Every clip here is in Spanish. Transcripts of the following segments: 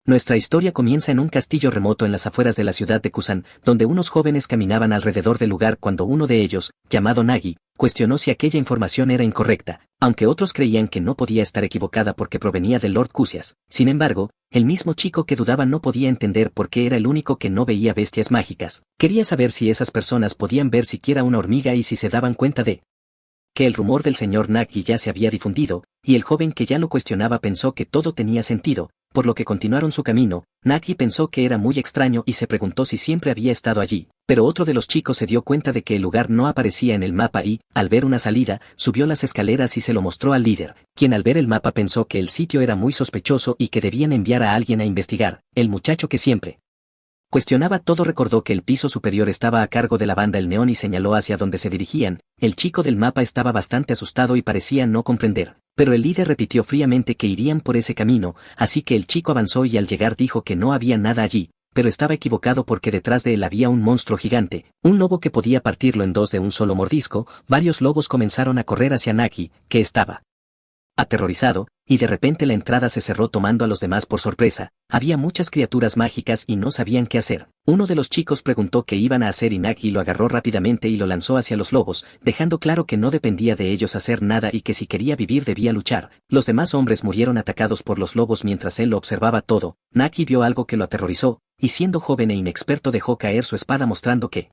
Nuestra historia comienza en un castillo remoto en las afueras de la ciudad de Kusan, donde unos jóvenes caminaban alrededor del lugar cuando uno de ellos, llamado Nagi, cuestionó si aquella información era incorrecta, aunque otros creían que no podía estar equivocada porque provenía del Lord Cusias. Sin embargo, el mismo chico que dudaba no podía entender por qué era el único que no veía bestias mágicas. Quería saber si esas personas podían ver siquiera una hormiga y si se daban cuenta de que el rumor del señor Nagi ya se había difundido, y el joven que ya lo cuestionaba pensó que todo tenía sentido, por lo que continuaron su camino. Nagi pensó que era muy extraño y se preguntó si siempre había estado allí, pero otro de los chicos se dio cuenta de que el lugar no aparecía en el mapa y, al ver una salida, subió las escaleras y se lo mostró al líder, quien al ver el mapa pensó que el sitio era muy sospechoso y que debían enviar a alguien a investigar. El muchacho que siempre cuestionaba todo recordó que el piso superior estaba a cargo de la banda El Neón y señaló hacia donde se dirigían. El chico del mapa estaba bastante asustado y parecía no comprender, pero el líder repitió fríamente que irían por ese camino, así que el chico avanzó y al llegar dijo que no había nada allí, pero estaba equivocado porque detrás de él había un monstruo gigante, un lobo que podía partirlo en dos de un solo mordisco. Varios lobos comenzaron a correr hacia Nagi, que estaba aterrorizado, y de repente la entrada se cerró tomando a los demás por sorpresa. Había muchas criaturas mágicas y no sabían qué hacer. Uno de los chicos preguntó qué iban a hacer y Nagi lo agarró rápidamente y lo lanzó hacia los lobos, dejando claro que no dependía de ellos hacer nada y que si quería vivir debía luchar. Los demás hombres murieron atacados por los lobos mientras él lo observaba todo. Nagi vio algo que lo aterrorizó, y siendo joven e inexperto dejó caer su espada mostrando que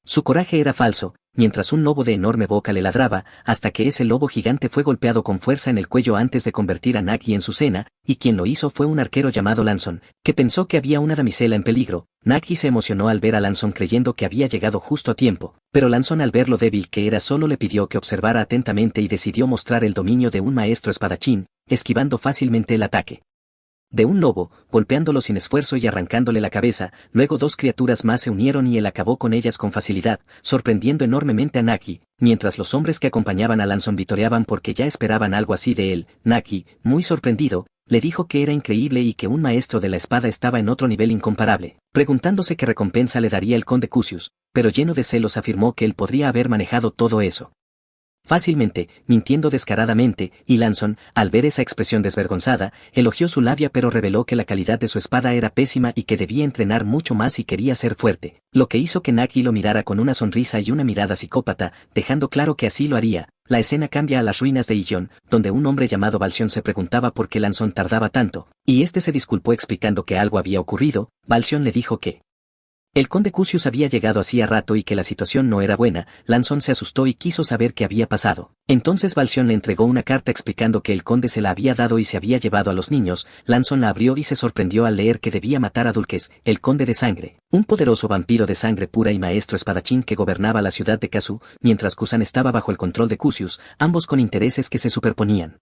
su coraje era falso, mientras un lobo de enorme boca le ladraba, hasta que ese lobo gigante fue golpeado con fuerza en el cuello antes de convertir a Nagi en su cena, y quien lo hizo fue un arquero llamado Lanson, que pensó que había una damisela en peligro. Nagi se emocionó al ver a Lanson creyendo que había llegado justo a tiempo, pero Lanson al ver lo débil que era solo le pidió que observara atentamente y decidió mostrar el dominio de un maestro espadachín, esquivando fácilmente el ataque de un lobo, golpeándolo sin esfuerzo y arrancándole la cabeza. Luego dos criaturas más se unieron y él acabó con ellas con facilidad, sorprendiendo enormemente a Nagi, mientras los hombres que acompañaban a Lanson vitoreaban porque ya esperaban algo así de él. Nagi, muy sorprendido, le dijo que era increíble y que un maestro de la espada estaba en otro nivel incomparable, preguntándose qué recompensa le daría el conde Cusius, pero lleno de celos afirmó que él podría haber manejado todo eso fácilmente, mintiendo descaradamente, y Lanson, al ver esa expresión desvergonzada, elogió su labia pero reveló que la calidad de su espada era pésima y que debía entrenar mucho más y quería ser fuerte, lo que hizo que Nagi lo mirara con una sonrisa y una mirada psicópata, dejando claro que así lo haría. La escena cambia a las ruinas de Illon, donde un hombre llamado Balsion se preguntaba por qué Lanson tardaba tanto, y este se disculpó explicando que algo había ocurrido. Balsion le dijo que el conde Cusius había llegado hacía rato y que la situación no era buena. Lanson se asustó y quiso saber qué había pasado. Entonces Balsion le entregó una carta explicando que el conde se la había dado y se había llevado a los niños. Lanson la abrió y se sorprendió al leer que debía matar a Dulces, el conde de sangre, un poderoso vampiro de sangre pura y maestro espadachín que gobernaba la ciudad de Kazu, mientras Kusan estaba bajo el control de Cusius, ambos con intereses que se superponían.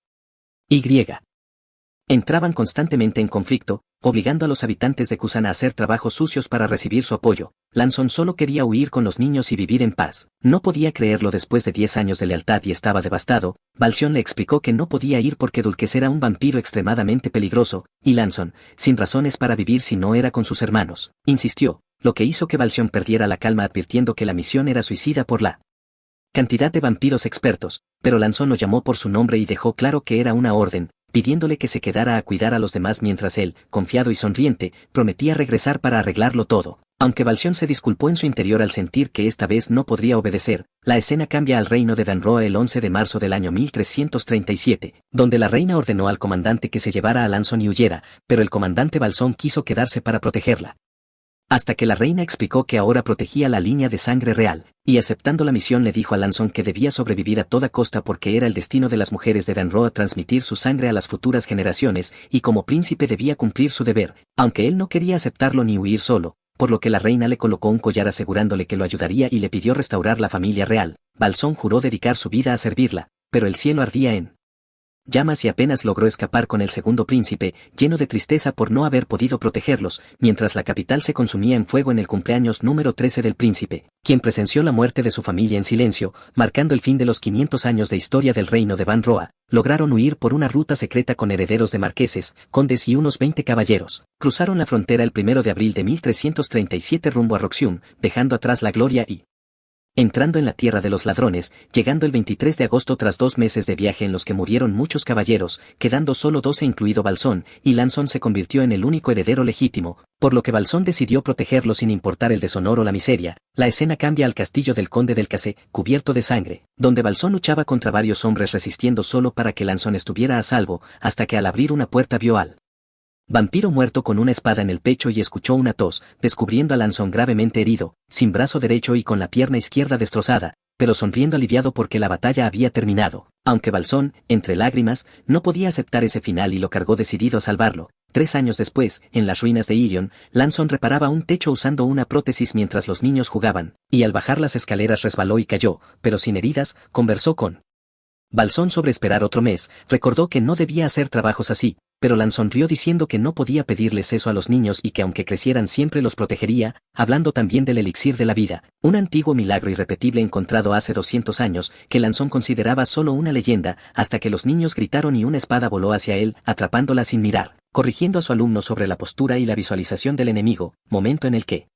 Entraban constantemente en conflicto, obligando a los habitantes de Kusan a hacer trabajos sucios para recibir su apoyo. Lanson solo quería huir con los niños y vivir en paz. No podía creerlo después de 10 años de lealtad y estaba devastado. Balsion le explicó que no podía ir porque Dulces era un vampiro extremadamente peligroso, y Lanson, sin razones para vivir si no era con sus hermanos, insistió, lo que hizo que Balsion perdiera la calma advirtiendo que la misión era suicida por la cantidad de vampiros expertos, pero Lanson lo llamó por su nombre y dejó claro que era una orden, pidiéndole que se quedara a cuidar a los demás mientras él, confiado y sonriente, prometía regresar para arreglarlo todo. Aunque Balsion se disculpó en su interior al sentir que esta vez no podría obedecer, la escena cambia al reino de Danroa el 11 de marzo del año 1337, donde la reina ordenó al comandante que se llevara a Lanson y huyera, pero el comandante Balson quiso quedarse para protegerla. Hasta que la reina explicó que ahora protegía la línea de sangre real, y aceptando la misión le dijo a Lanson que debía sobrevivir a toda costa porque era el destino de las mujeres de Danroa transmitir su sangre a las futuras generaciones, y como príncipe debía cumplir su deber, aunque él no quería aceptarlo ni huir solo, por lo que la reina le colocó un collar asegurándole que lo ayudaría y le pidió restaurar la familia real. Balson juró dedicar su vida a servirla, pero el cielo ardía en llamas y apenas logró escapar con el segundo príncipe, lleno de tristeza por no haber podido protegerlos, mientras la capital se consumía en fuego en el cumpleaños número 13 del príncipe, quien presenció la muerte de su familia en silencio, marcando el fin de los 500 años de historia del reino de Danroa. Lograron huir por una ruta secreta con herederos de marqueses, condes y unos 20 caballeros. Cruzaron la frontera el 1 de abril de 1337 rumbo a Roxium, dejando atrás la gloria y entrando en la tierra de los ladrones, llegando el 23 de agosto tras 2 meses de viaje en los que murieron muchos caballeros, quedando solo 12 incluido Balsón, y Lanson se convirtió en el único heredero legítimo, por lo que Balsón decidió protegerlo sin importar el deshonor o la miseria. La escena cambia al castillo del conde del Casé, cubierto de sangre, donde Balsón luchaba contra varios hombres resistiendo solo para que Lanson estuviera a salvo, hasta que al abrir una puerta vio al vampiro muerto con una espada en el pecho y escuchó una tos, descubriendo a Lanson gravemente herido, sin brazo derecho y con la pierna izquierda destrozada, pero sonriendo aliviado porque la batalla había terminado, aunque Balsón, entre lágrimas, no podía aceptar ese final y lo cargó decidido a salvarlo. 3 años después, en las ruinas de Irion, Lanson reparaba un techo usando una prótesis mientras los niños jugaban, y al bajar las escaleras resbaló y cayó, pero sin heridas, conversó con Balsón sobre esperar otro mes, recordó que no debía hacer trabajos así, pero Lanson rió diciendo que no podía pedirles eso a los niños y que aunque crecieran siempre los protegería, hablando también del elixir de la vida, un antiguo milagro irrepetible encontrado hace 200 años, que Lanson consideraba solo una leyenda, hasta que los niños gritaron y una espada voló hacia él, atrapándola sin mirar, corrigiendo a su alumno sobre la postura y la visualización del enemigo, momento en el que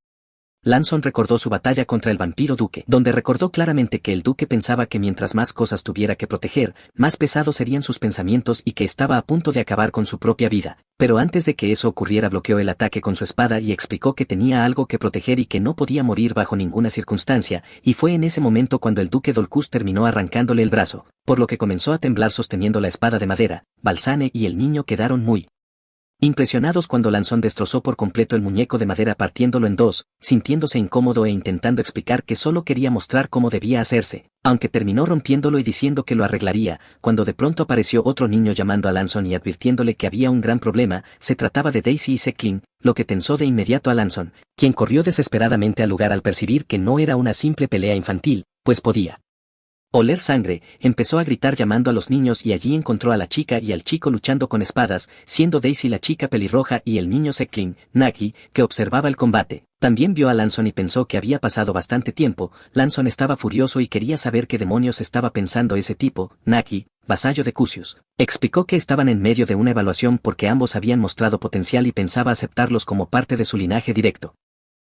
Lanson recordó su batalla contra el vampiro duque, donde recordó claramente que el duque pensaba que mientras más cosas tuviera que proteger, más pesados serían sus pensamientos y que estaba a punto de acabar con su propia vida, pero antes de que eso ocurriera bloqueó el ataque con su espada y explicó que tenía algo que proteger y que no podía morir bajo ninguna circunstancia, y fue en ese momento cuando el duque Dolcus terminó arrancándole el brazo, por lo que comenzó a temblar sosteniendo la espada de madera. Balsane y el niño quedaron muy impresionados cuando Lanson destrozó por completo el muñeco de madera partiéndolo en dos, sintiéndose incómodo e intentando explicar que solo quería mostrar cómo debía hacerse, aunque terminó rompiéndolo y diciendo que lo arreglaría, cuando de pronto apareció otro niño llamando a Lanson y advirtiéndole que había un gran problema. Se trataba de Daisy y Secklin, lo que tensó de inmediato a Lanson, quien corrió desesperadamente al lugar al percibir que no era una simple pelea infantil, pues podía oler sangre. Empezó a gritar llamando a los niños y allí encontró a la chica y al chico luchando con espadas, siendo Daisy la chica pelirroja y el niño Secklin, Nagi, que observaba el combate. También vio a Lanson y pensó que había pasado bastante tiempo. Lanson estaba furioso y quería saber qué demonios estaba pensando ese tipo. Nagi, vasallo de Cusius, explicó que estaban en medio de una evaluación porque ambos habían mostrado potencial y pensaba aceptarlos como parte de su linaje directo.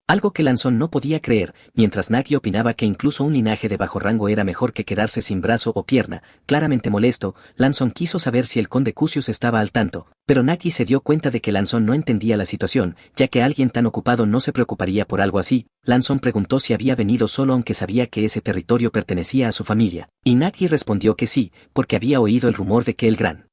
Algo que Lanson no podía creer, mientras Nagi opinaba que incluso un linaje de bajo rango era mejor que quedarse sin brazo o pierna. Claramente molesto, Lanson quiso saber si el conde Cusius estaba al tanto, pero Nagi se dio cuenta de que Lanson no entendía la situación, ya que alguien tan ocupado no se preocuparía por algo así. Lanson preguntó si había venido solo aunque sabía que ese territorio pertenecía a su familia, y Nagi respondió que sí, porque había oído el rumor de que el gran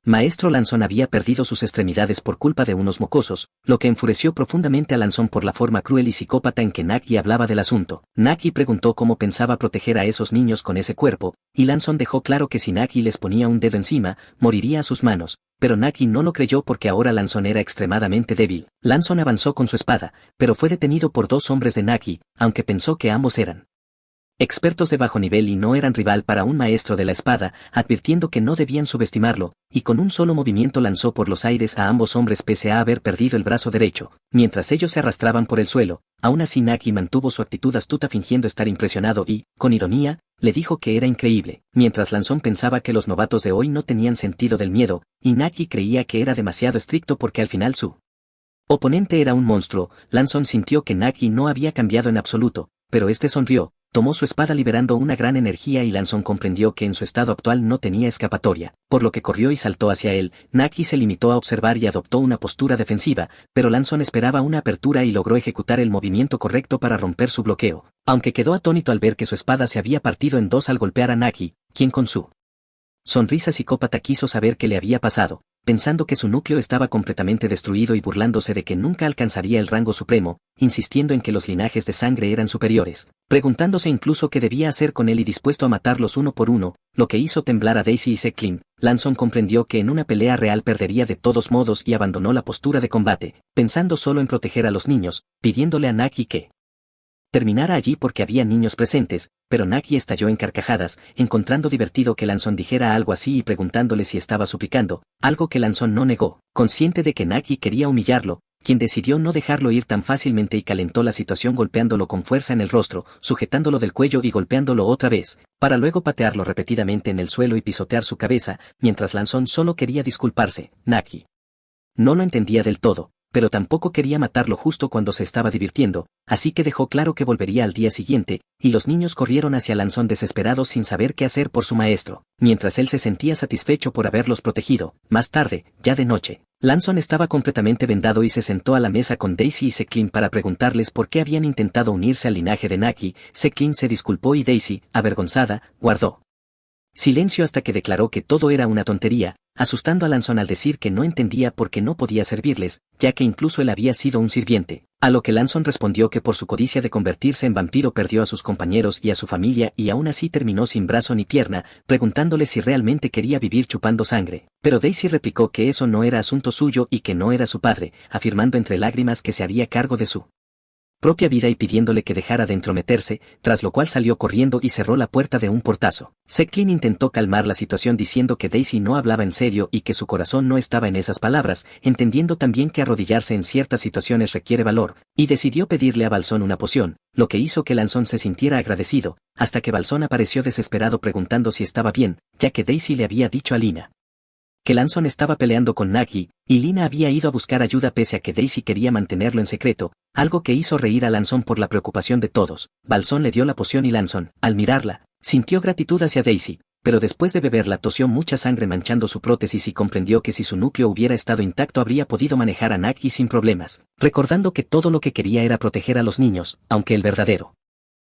maestro Lanson había perdido sus extremidades por culpa de unos mocosos, lo que enfureció profundamente a Lanson por la forma cruel y psicópata en que Nagi hablaba del asunto. Nagi preguntó cómo pensaba proteger a esos niños con ese cuerpo, y Lanson dejó claro que si Nagi les ponía un dedo encima, moriría a sus manos, pero Nagi no lo creyó porque ahora Lanson era extremadamente débil. Lanson avanzó con su espada, pero fue detenido por 2 hombres de Nagi, aunque pensó que ambos eran expertos de bajo nivel y no eran rival para un maestro de la espada, advirtiendo que no debían subestimarlo, y con un solo movimiento lanzó por los aires a ambos hombres pese a haber perdido el brazo derecho, mientras ellos se arrastraban por el suelo. Aún así Nagi mantuvo su actitud astuta fingiendo estar impresionado y, con ironía, le dijo que era increíble, mientras Lanson pensaba que los novatos de hoy no tenían sentido del miedo, y Nagi creía que era demasiado estricto porque al final su oponente era un monstruo. Lanson sintió que Nagi no había cambiado en absoluto, pero este sonrió, tomó su espada liberando una gran energía y Lanson comprendió que en su estado actual no tenía escapatoria, por lo que corrió y saltó hacia él. Nagi se limitó a observar y adoptó una postura defensiva, pero Lanson esperaba una apertura y logró ejecutar el movimiento correcto para romper su bloqueo, aunque quedó atónito al ver que su espada se había partido en 2 al golpear a Nagi, quien con su sonrisa psicópata quiso saber qué le había pasado, pensando que su núcleo estaba completamente destruido y burlándose de que nunca alcanzaría el rango supremo, insistiendo en que los linajes de sangre eran superiores, preguntándose incluso qué debía hacer con él y dispuesto a matarlos uno por uno, lo que hizo temblar a Daisy y Secklin. Lanson comprendió que en una pelea real perdería de todos modos y abandonó la postura de combate, pensando solo en proteger a los niños, pidiéndole a Nagi que terminara allí porque había niños presentes, pero Nagi estalló en carcajadas, encontrando divertido que Lanson dijera algo así y preguntándole si estaba suplicando, algo que Lanson no negó, consciente de que Nagi quería humillarlo, quien decidió no dejarlo ir tan fácilmente y calentó la situación golpeándolo con fuerza en el rostro, sujetándolo del cuello y golpeándolo otra vez, para luego patearlo repetidamente en el suelo y pisotear su cabeza, mientras Lanson solo quería disculparse. Nagi no lo entendía del todo, pero tampoco quería matarlo justo cuando se estaba divirtiendo, así que dejó claro que volvería al día siguiente, y los niños corrieron hacia Lanzón desesperados sin saber qué hacer por su maestro, mientras él se sentía satisfecho por haberlos protegido. Más tarde, ya de noche, Lanzón estaba completamente vendado y se sentó a la mesa con Daisy y Seclin para preguntarles por qué habían intentado unirse al linaje de Nagi. Seclin se disculpó y Daisy, avergonzada, guardó silencio hasta que declaró que todo era una tontería, asustando a Lanzón al decir que no entendía por qué no podía servirles, ya que incluso él había sido un sirviente, a lo que Lanzón respondió que por su codicia de convertirse en vampiro perdió a sus compañeros y a su familia y aún así terminó sin brazo ni pierna, preguntándole si realmente quería vivir chupando sangre, pero Daisy replicó que eso no era asunto suyo y que no era su padre, afirmando entre lágrimas que se haría cargo de su propia vida y pidiéndole que dejara de entrometerse, tras lo cual salió corriendo y cerró la puerta de un portazo. Seclin intentó calmar la situación diciendo que Daisy no hablaba en serio y que su corazón no estaba en esas palabras, entendiendo también que arrodillarse en ciertas situaciones requiere valor, y decidió pedirle a Balzón una poción, lo que hizo que Lanzón se sintiera agradecido, hasta que Balzón apareció desesperado preguntando si estaba bien, ya que Daisy le había dicho a Lina que Lanzón estaba peleando con Nagi, y Lina había ido a buscar ayuda pese a que Daisy quería mantenerlo en secreto, algo que hizo reír a Lanzón por la preocupación de todos. Balzón le dio la poción y Lanzón, al mirarla, sintió gratitud hacia Daisy, pero después de beberla tosió mucha sangre manchando su prótesis y comprendió que si su núcleo hubiera estado intacto habría podido manejar a Nagi sin problemas, recordando que todo lo que quería era proteger a los niños, aunque el verdadero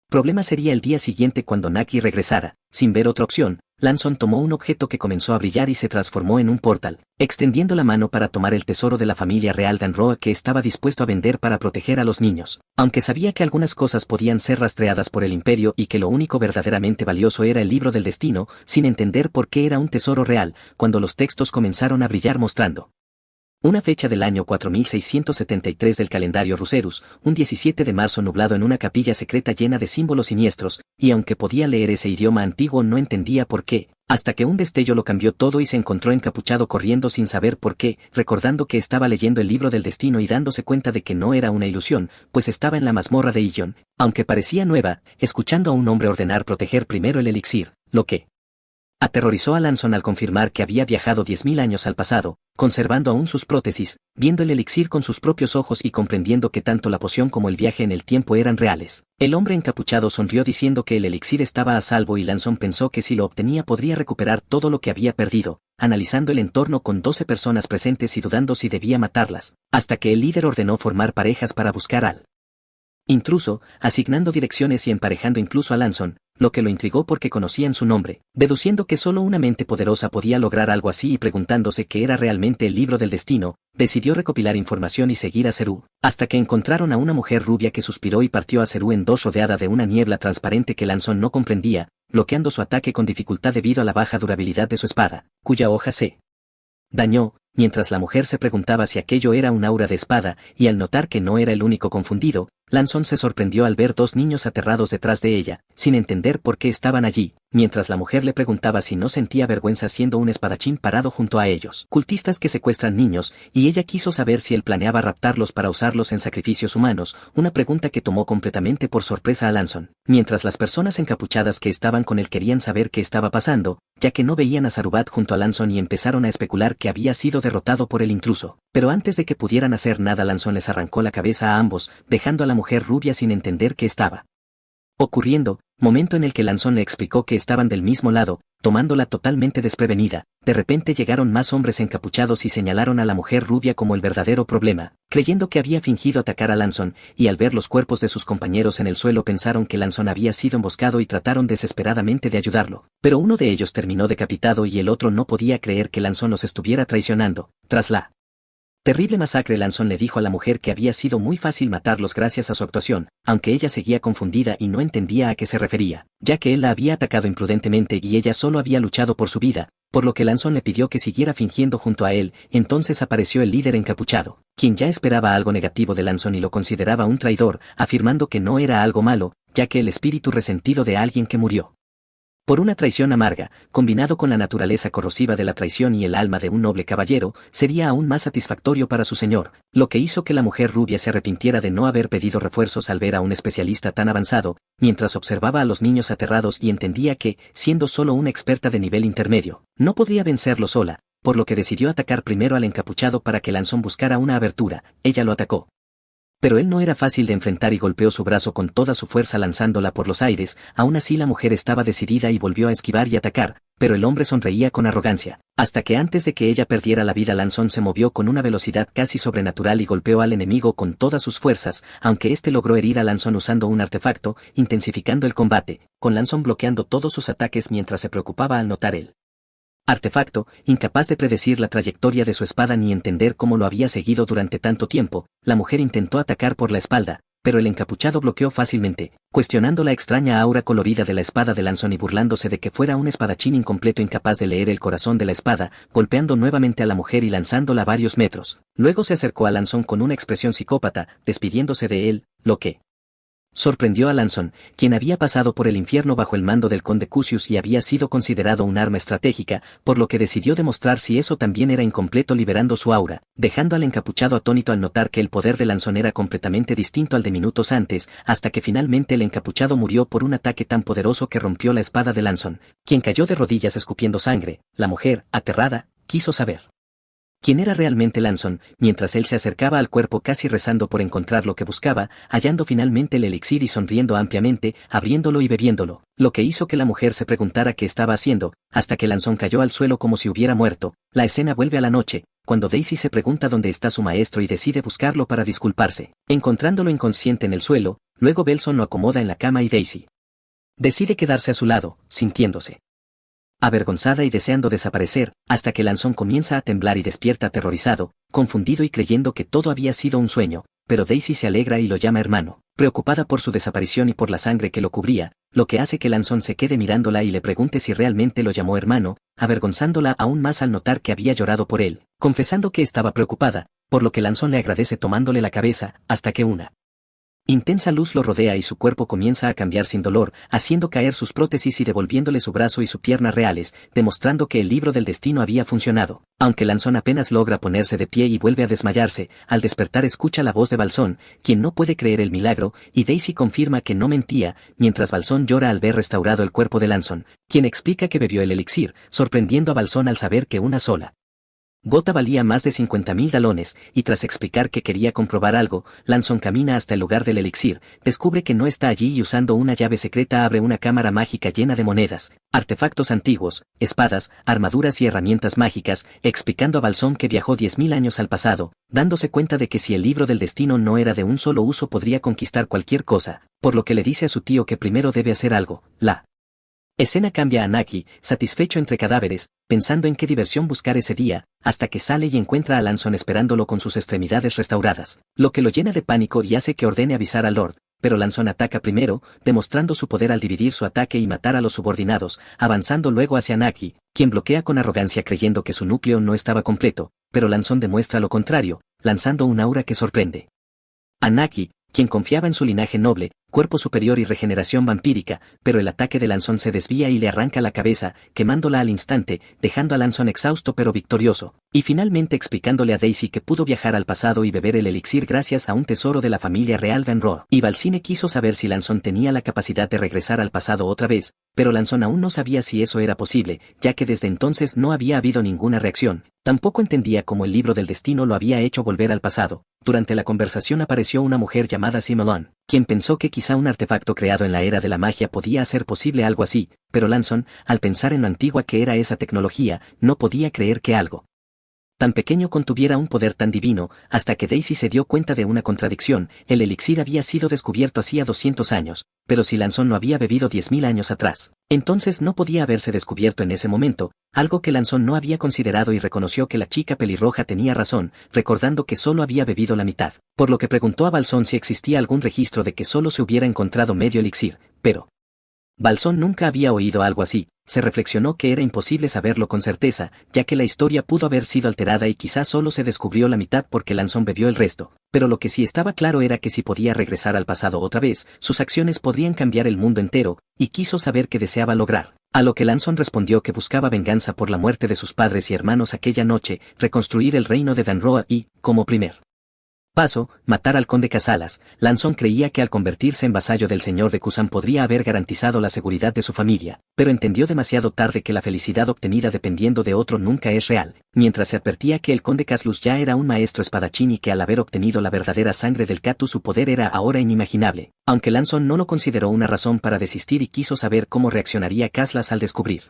problema sería el día siguiente cuando Nagi regresara. Sin ver otra opción, Lanzón tomó un objeto que comenzó a brillar y se transformó en un portal, extendiendo la mano para tomar el tesoro de la familia real Danroa que estaba dispuesto a vender para proteger a los niños. Aunque sabía que algunas cosas podían ser rastreadas por el imperio y que lo único verdaderamente valioso era el libro del destino, sin entender por qué era un tesoro real, cuando los textos comenzaron a brillar mostrando una fecha del año 4673 del calendario Rucerus, un 17 de marzo nublado en una capilla secreta llena de símbolos siniestros, y aunque podía leer ese idioma antiguo no entendía por qué, hasta que un destello lo cambió todo y se encontró encapuchado corriendo sin saber por qué, recordando que estaba leyendo el libro del destino y dándose cuenta de que no era una ilusión, pues estaba en la mazmorra de Illon, aunque parecía nueva, escuchando a un hombre ordenar proteger primero el elixir, lo que aterrorizó a Lanzón al confirmar que había viajado 10.000 años al pasado, conservando aún sus prótesis, viendo el elixir con sus propios ojos y comprendiendo que tanto la poción como el viaje en el tiempo eran reales. El hombre encapuchado sonrió diciendo que el elixir estaba a salvo y Lanzón pensó que si lo obtenía podría recuperar todo lo que había perdido, analizando el entorno con 12 personas presentes y dudando si debía matarlas, hasta que el líder ordenó formar parejas para buscar al intruso, asignando direcciones y emparejando incluso a Lanzón, lo que lo intrigó porque conocían su nombre, deduciendo que solo una mente poderosa podía lograr algo así y preguntándose qué era realmente el libro del destino, decidió recopilar información y seguir a Serú, hasta que encontraron a una mujer rubia que suspiró y partió a Serú en dos rodeada de una niebla transparente que Lanzón no comprendía, bloqueando su ataque con dificultad debido a la baja durabilidad de su espada, cuya hoja se dañó, mientras la mujer se preguntaba si aquello era un aura de espada, y al notar que no era el único confundido, Lanzón se sorprendió al ver dos niños aterrados detrás de ella, sin entender por qué estaban allí, mientras la mujer le preguntaba si no sentía vergüenza siendo un espadachín parado junto a ellos. Cultistas que secuestran niños, y ella quiso saber si él planeaba raptarlos para usarlos en sacrificios humanos, una pregunta que tomó completamente por sorpresa a Lanzón, mientras las personas encapuchadas que estaban con él querían saber qué estaba pasando, ya que no veían a Sarubat junto a Lanzón y empezaron a especular que había sido derrotado por el intruso. Pero antes de que pudieran hacer nada Lanzón les arrancó la cabeza a ambos, dejando a la mujer rubia sin entender qué estaba ocurriendo, momento en el que Lanzón le explicó que estaban del mismo lado, tomándola totalmente desprevenida. De repente llegaron más hombres encapuchados y señalaron a la mujer rubia como el verdadero problema, creyendo que había fingido atacar a Lanzón, y al ver los cuerpos de sus compañeros en el suelo pensaron que Lanzón había sido emboscado y trataron desesperadamente de ayudarlo, pero uno de ellos terminó decapitado y el otro no podía creer que Lanzón los estuviera traicionando. Tras la terrible masacre Lanzón le dijo a la mujer que había sido muy fácil matarlos gracias a su actuación, aunque ella seguía confundida y no entendía a qué se refería, ya que él la había atacado imprudentemente y ella solo había luchado por su vida, por lo que Lanzón le pidió que siguiera fingiendo junto a él. Entonces apareció el líder encapuchado, quien ya esperaba algo negativo de Lanzón y lo consideraba un traidor, afirmando que no era algo malo, ya que el espíritu resentido de alguien que murió por una traición amarga, combinado con la naturaleza corrosiva de la traición y el alma de un noble caballero, sería aún más satisfactorio para su señor, lo que hizo que la mujer rubia se arrepintiera de no haber pedido refuerzos al ver a un especialista tan avanzado, mientras observaba a los niños aterrados y entendía que, siendo solo una experta de nivel intermedio, no podría vencerlo sola, por lo que decidió atacar primero al encapuchado para que Lanzón buscara una abertura. Ella lo atacó. Pero él no era fácil de enfrentar y golpeó su brazo con toda su fuerza lanzándola por los aires. Aún así la mujer estaba decidida y volvió a esquivar y atacar, pero el hombre sonreía con arrogancia, hasta que antes de que ella perdiera la vida Lanzón se movió con una velocidad casi sobrenatural y golpeó al enemigo con todas sus fuerzas, aunque este logró herir a Lanzón usando un artefacto, intensificando el combate, con Lanzón bloqueando todos sus ataques mientras se preocupaba al notar el artefacto, incapaz de predecir la trayectoria de su espada ni entender cómo lo había seguido durante tanto tiempo. La mujer intentó atacar por la espalda, pero el encapuchado bloqueó fácilmente, cuestionando la extraña aura colorida de la espada de Lanzón y burlándose de que fuera un espadachín incompleto incapaz de leer el corazón de la espada, golpeando nuevamente a la mujer y lanzándola a varios metros. Luego se acercó a Lanzón con una expresión psicópata, despidiéndose de él, lo que sorprendió a Lanzón, quien había pasado por el infierno bajo el mando del conde Cusius y había sido considerado un arma estratégica, por lo que decidió demostrar si eso también era incompleto liberando su aura, dejando al encapuchado atónito al notar que el poder de Lanzón era completamente distinto al de minutos antes, hasta que finalmente el encapuchado murió por un ataque tan poderoso que rompió la espada de Lanzón, quien cayó de rodillas escupiendo sangre. La mujer, aterrada, quiso saber quién era realmente Lanzón, mientras él se acercaba al cuerpo casi rezando por encontrar lo que buscaba, hallando finalmente el elixir y sonriendo ampliamente, abriéndolo y bebiéndolo, lo que hizo que la mujer se preguntara qué estaba haciendo, hasta que Lanzón cayó al suelo como si hubiera muerto. La escena vuelve a la noche, cuando Daisy se pregunta dónde está su maestro y decide buscarlo para disculparse, encontrándolo inconsciente en el suelo. Luego Belson lo acomoda en la cama y Daisy decide quedarse a su lado, sintiéndose avergonzada y deseando desaparecer, hasta que Lanzón comienza a temblar y despierta aterrorizado, confundido y creyendo que todo había sido un sueño, pero Daisy se alegra y lo llama hermano, preocupada por su desaparición y por la sangre que lo cubría, lo que hace que Lanzón se quede mirándola y le pregunte si realmente lo llamó hermano, avergonzándola aún más al notar que había llorado por él, confesando que estaba preocupada, por lo que Lanzón le agradece tomándole la cabeza, hasta que una intensa luz lo rodea y su cuerpo comienza a cambiar sin dolor, haciendo caer sus prótesis y devolviéndole su brazo y su pierna reales, demostrando que el libro del destino había funcionado. Aunque Lanzón apenas logra ponerse de pie y vuelve a desmayarse, al despertar escucha la voz de Balzón, quien no puede creer el milagro, y Daisy confirma que no mentía, mientras Balzón llora al ver restaurado el cuerpo de Lanzón, quien explica que bebió el elixir, sorprendiendo a Balzón al saber que una sola gota valía más de 50.000 galones, y tras explicar que quería comprobar algo, Lanzón camina hasta el lugar del elixir, descubre que no está allí y usando una llave secreta abre una cámara mágica llena de monedas, artefactos antiguos, espadas, armaduras y herramientas mágicas, explicando a Balzón que viajó 10.000 años al pasado, dándose cuenta de que si el libro del destino no era de un solo uso podría conquistar cualquier cosa, por lo que le dice a su tío que primero debe hacer algo. La escena cambia a Naki, satisfecho entre cadáveres, pensando en qué diversión buscar ese día, hasta que sale y encuentra a Lanzón esperándolo con sus extremidades restauradas, lo que lo llena de pánico y hace que ordene avisar a Lord, pero Lanzón ataca primero, demostrando su poder al dividir su ataque y matar a los subordinados, avanzando luego hacia Naki, quien bloquea con arrogancia creyendo que su núcleo no estaba completo, pero Lanzón demuestra lo contrario, lanzando un aura que sorprende a Naki, quien confiaba en su linaje noble, cuerpo superior y regeneración vampírica, pero el ataque de Lanzón se desvía y le arranca la cabeza, quemándola al instante, dejando a Lanzón exhausto pero victorioso, y finalmente explicándole a Daisy que pudo viajar al pasado y beber el elixir gracias a un tesoro de la familia real Van Rohe. Y Balsine quiso saber si Lanzón tenía la capacidad de regresar al pasado otra vez, pero Lanzón aún no sabía si eso era posible, ya que desde entonces no había habido ninguna reacción. Tampoco entendía cómo el libro del destino lo había hecho volver al pasado. Durante la conversación apareció una mujer llamada Simelon, quien pensó que quizá un artefacto creado en la era de la magia podía hacer posible algo así, pero Lanzón, al pensar en lo antigua que era esa tecnología, no podía creer que algo tan pequeño contuviera un poder tan divino, hasta que Daisy se dio cuenta de una contradicción. El elixir había sido descubierto hacía 200 años, pero si Lanzón lo había bebido 10.000 años atrás, entonces no podía haberse descubierto en ese momento, algo que Lanzón no había considerado y reconoció que la chica pelirroja tenía razón, recordando que solo había bebido la mitad, por lo que preguntó a Balzón si existía algún registro de que solo se hubiera encontrado medio elixir, pero Balzón nunca había oído algo así. Se reflexionó que era imposible saberlo con certeza, ya que la historia pudo haber sido alterada y quizás solo se descubrió la mitad porque Lanzón bebió el resto, pero lo que sí estaba claro era que si podía regresar al pasado otra vez, sus acciones podrían cambiar el mundo entero, y quiso saber qué deseaba lograr. A lo que Lanzón respondió que buscaba venganza por la muerte de sus padres y hermanos aquella noche, reconstruir el reino de Van Rohe y, como primer Paso, matar al conde Casalas. Lanzón creía que al convertirse en vasallo del señor de Kusan podría haber garantizado la seguridad de su familia, pero entendió demasiado tarde que la felicidad obtenida dependiendo de otro nunca es real, mientras se advertía que el conde Caslus ya era un maestro espadachín y que al haber obtenido la verdadera sangre del Catu su poder era ahora inimaginable, aunque Lanzón no lo consideró una razón para desistir y quiso saber cómo reaccionaría Caslas al descubrir.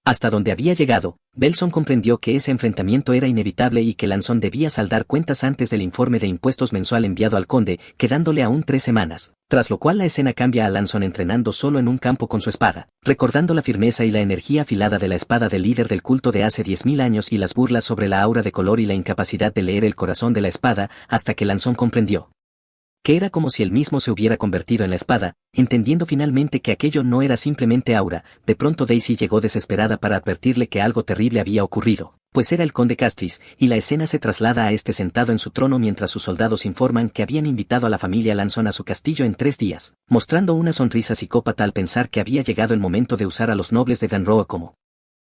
Hasta donde había llegado, Belson comprendió que ese enfrentamiento era inevitable y que Lanzón debía saldar cuentas antes del informe de impuestos mensual enviado al conde, quedándole aún 3 semanas, tras lo cual la escena cambia a Lanzón entrenando solo en un campo con su espada, recordando la firmeza y la energía afilada de la espada del líder del culto de hace 10.000 años y las burlas sobre la aura de color y la incapacidad de leer el corazón de la espada, hasta que Lanzón comprendió que era como si él mismo se hubiera convertido en la espada, entendiendo finalmente que aquello no era simplemente aura. De pronto Daisy llegó desesperada para advertirle que algo terrible había ocurrido, pues era el conde Castris, y la escena se traslada a este sentado en su trono mientras sus soldados informan que habían invitado a la familia Lanzón a su castillo en 3 días, mostrando una sonrisa psicópata al pensar que había llegado el momento de usar a los nobles de Ganroa como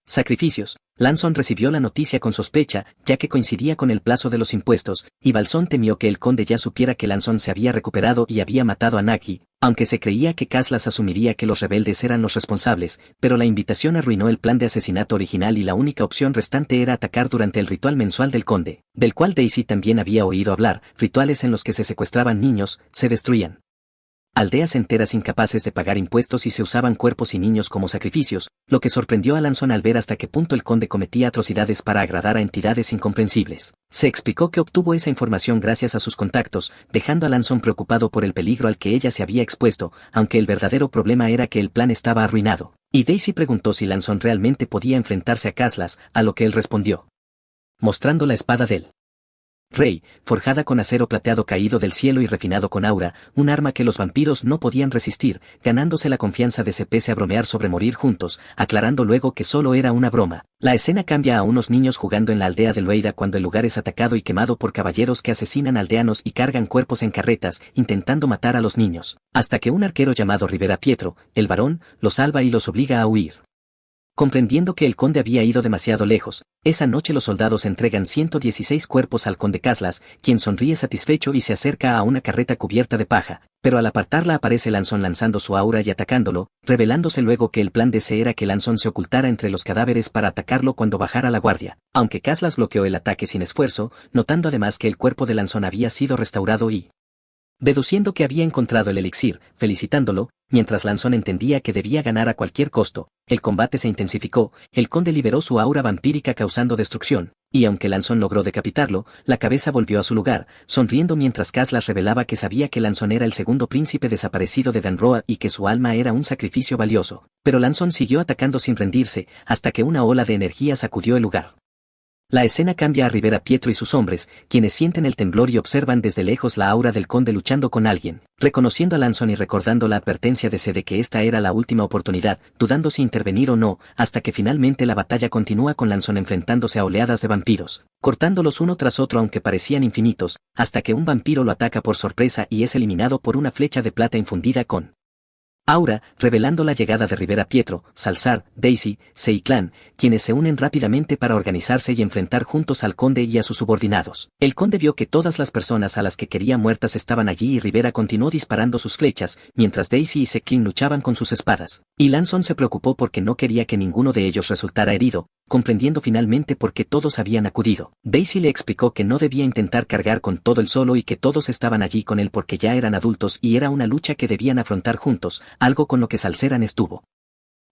sacrificios. Lanzón recibió la noticia con sospecha, ya que coincidía con el plazo de los impuestos, y Balzón temió que el conde ya supiera que Lanzón se había recuperado y había matado a Nagi, aunque se creía que Caslas asumiría que los rebeldes eran los responsables, pero la invitación arruinó el plan de asesinato original y la única opción restante era atacar durante el ritual mensual del conde, del cual Daisy también había oído hablar, rituales en los que se secuestraban niños, se destruían aldeas enteras incapaces de pagar impuestos y se usaban cuerpos y niños como sacrificios, lo que sorprendió a Lanzón al ver hasta qué punto el conde cometía atrocidades para agradar a entidades incomprensibles. Se explicó que obtuvo esa información gracias a sus contactos, dejando a Lanzón preocupado por el peligro al que ella se había expuesto, aunque el verdadero problema era que el plan estaba arruinado. Y Daisy preguntó si Lanzón realmente podía enfrentarse a Caslas, a lo que él respondió, mostrando la espada del Rey, forjada con acero plateado caído del cielo y refinado con aura, un arma que los vampiros no podían resistir, ganándose la confianza de ese pese a bromear sobre morir juntos, aclarando luego que solo era una broma. La escena cambia a unos niños jugando en la aldea de Lueira cuando el lugar es atacado y quemado por caballeros que asesinan aldeanos y cargan cuerpos en carretas, intentando matar a los niños, hasta que un arquero llamado Rivera Pietro, el varón, los salva y los obliga a huir. Comprendiendo que el conde había ido demasiado lejos, esa noche los soldados entregan 116 cuerpos al conde Caslas, quien sonríe satisfecho y se acerca a una carreta cubierta de paja, pero al apartarla aparece Lanzón lanzando su aura y atacándolo, revelándose luego que el plan de ese era que Lanzón se ocultara entre los cadáveres para atacarlo cuando bajara la guardia, aunque Caslas bloqueó el ataque sin esfuerzo, notando además que el cuerpo de Lanzón había sido restaurado y deduciendo que había encontrado el elixir, felicitándolo, mientras Lanzón entendía que debía ganar a cualquier costo. El combate se intensificó, el conde liberó su aura vampírica causando destrucción, y aunque Lanzón logró decapitarlo, la cabeza volvió a su lugar, sonriendo mientras Caslas revelaba que sabía que Lanzón era el segundo príncipe desaparecido de Danroa y que su alma era un sacrificio valioso. Pero Lanzón siguió atacando sin rendirse, hasta que una ola de energía sacudió el lugar. La escena cambia a Rivera Pietro y sus hombres, quienes sienten el temblor y observan desde lejos la aura del conde luchando con alguien, reconociendo a Lanzón y recordando la advertencia de C de que esta era la última oportunidad, dudando si intervenir o no, hasta que finalmente la batalla continúa con Lanzón enfrentándose a oleadas de vampiros, cortándolos uno tras otro aunque parecían infinitos, hasta que un vampiro lo ataca por sorpresa y es eliminado por una flecha de plata infundida con aura, revelando la llegada de Rivera Pietro, Salzar, Daisy, C y Clan, quienes se unen rápidamente para organizarse y enfrentar juntos al conde y a sus subordinados. El conde vio que todas las personas a las que quería muertas estaban allí y Rivera continuó disparando sus flechas, mientras Daisy y Seclin luchaban con sus espadas. Y Lanzón se preocupó porque no quería que ninguno de ellos resultara herido, comprendiendo finalmente por qué todos habían acudido. Daisy le explicó que no debía intentar cargar con todo el solo y que todos estaban allí con él porque ya eran adultos y era una lucha que debían afrontar juntos, algo con lo que Salceran estuvo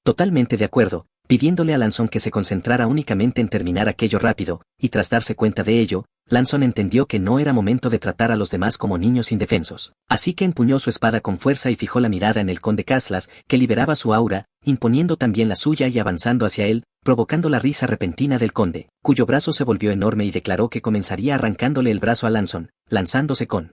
totalmente de acuerdo, pidiéndole a Lanzón que se concentrara únicamente en terminar aquello rápido, y tras darse cuenta de ello, Lanzón entendió que no era momento de tratar a los demás como niños indefensos. Así que empuñó su espada con fuerza y fijó la mirada en el conde Caslas, que liberaba su aura, imponiendo también la suya y avanzando hacia él, provocando la risa repentina del conde, cuyo brazo se volvió enorme y declaró que comenzaría arrancándole el brazo a Lanzón, lanzándose con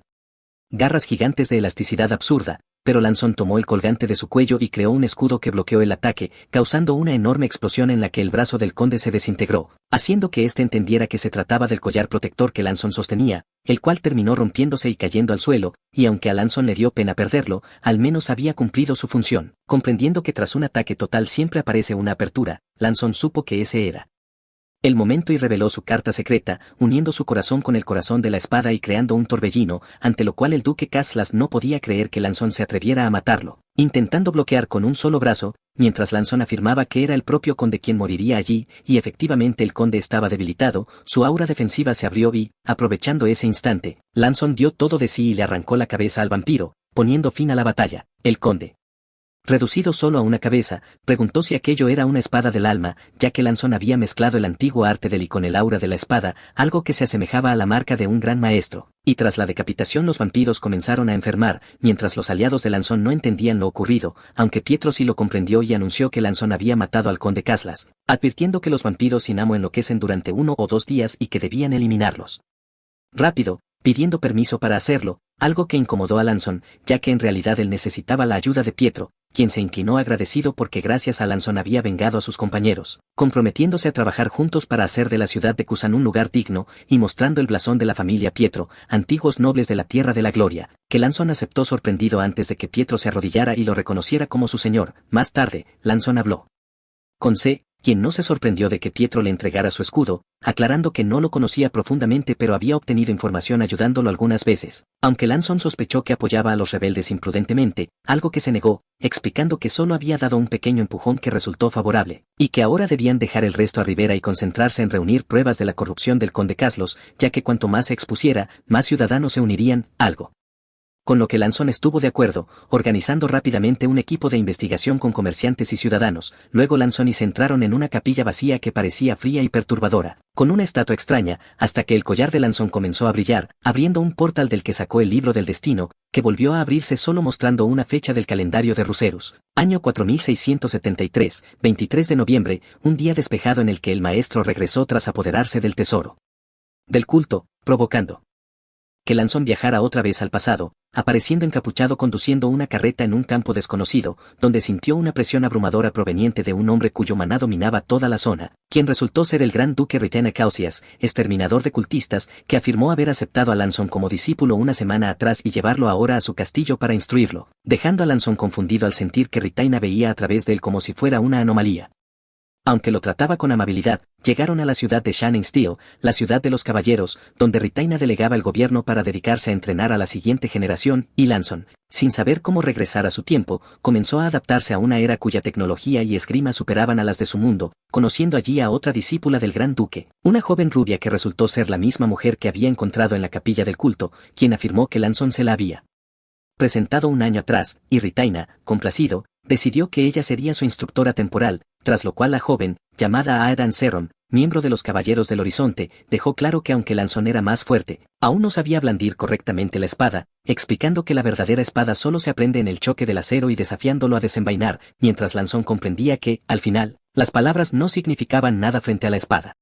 garras gigantes de elasticidad absurda, pero Lanzón tomó el colgante de su cuello y creó un escudo que bloqueó el ataque, causando una enorme explosión en la que el brazo del conde se desintegró, haciendo que éste entendiera que se trataba del collar protector que Lanzón sostenía, el cual terminó rompiéndose y cayendo al suelo, y aunque a Lanzón le dio pena perderlo, al menos había cumplido su función. Comprendiendo que tras un ataque total siempre aparece una apertura, Lanzón supo que ese era el momento y reveló su carta secreta, uniendo su corazón con el corazón de la espada y creando un torbellino, ante lo cual el duque Caslas no podía creer que Lanzón se atreviera a matarlo, intentando bloquear con un solo brazo, mientras Lanzón afirmaba que era el propio conde quien moriría allí, y efectivamente el conde estaba debilitado, su aura defensiva se abrió y, aprovechando ese instante, Lanzón dio todo de sí y le arrancó la cabeza al vampiro, poniendo fin a la batalla. El conde, reducido solo a una cabeza, preguntó si aquello era una espada del alma, ya que Lanzón había mezclado el antiguo arte del con el aura de la espada, algo que se asemejaba a la marca de un gran maestro, y tras la decapitación los vampiros comenzaron a enfermar, mientras los aliados de Lanzón no entendían lo ocurrido, aunque Pietro sí lo comprendió y anunció que Lanzón había matado al conde Caslas, advirtiendo que los vampiros sin amo enloquecen durante 1 o 2 días y que debían eliminarlos rápido, pidiendo permiso para hacerlo, algo que incomodó a Lanzón, ya que en realidad él necesitaba la ayuda de Pietro, quien se inclinó agradecido porque gracias a Lanzón había vengado a sus compañeros, comprometiéndose a trabajar juntos para hacer de la ciudad de Kusan un lugar digno, y mostrando el blasón de la familia Pietro, antiguos nobles de la Tierra de la Gloria, que Lanzón aceptó sorprendido antes de que Pietro se arrodillara y lo reconociera como su señor. Más tarde, Lanzón habló con C, quien no se sorprendió de que Pietro le entregara su escudo, aclarando que no lo conocía profundamente pero había obtenido información ayudándolo algunas veces, aunque Lanzón sospechó que apoyaba a los rebeldes imprudentemente, algo que se negó, explicando que solo había dado un pequeño empujón que resultó favorable, y que ahora debían dejar el resto a Rivera y concentrarse en reunir pruebas de la corrupción del conde Caslos, ya que cuanto más se expusiera, más ciudadanos se unirían, algo con lo que Lanzón estuvo de acuerdo, organizando rápidamente un equipo de investigación con comerciantes y ciudadanos. Luego Lanzón y se entraron en una capilla vacía que parecía fría y perturbadora, con una estatua extraña, hasta que el collar de Lanzón comenzó a brillar, abriendo un portal del que sacó el libro del destino, que volvió a abrirse solo mostrando una fecha del calendario de Ruserus, año 4673, 23 de noviembre, un día despejado en el que el maestro regresó tras apoderarse del tesoro del culto, provocando que Lanzón viajara otra vez al pasado, apareciendo encapuchado conduciendo una carreta en un campo desconocido, donde sintió una presión abrumadora proveniente de un hombre cuyo maná dominaba toda la zona, quien resultó ser el gran duque Ritaina Causias, exterminador de cultistas, que afirmó haber aceptado a Lanzón como discípulo una semana atrás y llevarlo ahora a su castillo para instruirlo, dejando a Lanzón confundido al sentir que Ritaina veía a través de él como si fuera una anomalía. Aunque lo trataba con amabilidad, llegaron a la ciudad de Shining Steel, la ciudad de los caballeros, donde Ritaina delegaba el gobierno para dedicarse a entrenar a la siguiente generación, y Lanzón, sin saber cómo regresar a su tiempo, comenzó a adaptarse a una era cuya tecnología y esgrima superaban a las de su mundo, conociendo allí a otra discípula del gran duque, una joven rubia que resultó ser la misma mujer que había encontrado en la capilla del culto, quien afirmó que Lanzón se la había presentado un año atrás, y Ritaina, complacido, decidió que ella sería su instructora temporal, tras lo cual la joven, llamada Aedan Seron, miembro de los Caballeros del Horizonte, dejó claro que aunque Lanzón era más fuerte, aún no sabía blandir correctamente la espada, explicando que la verdadera espada solo se aprende en el choque del acero y desafiándolo a desenvainar, mientras Lanzón comprendía que, al final, las palabras no significaban nada frente a la espada.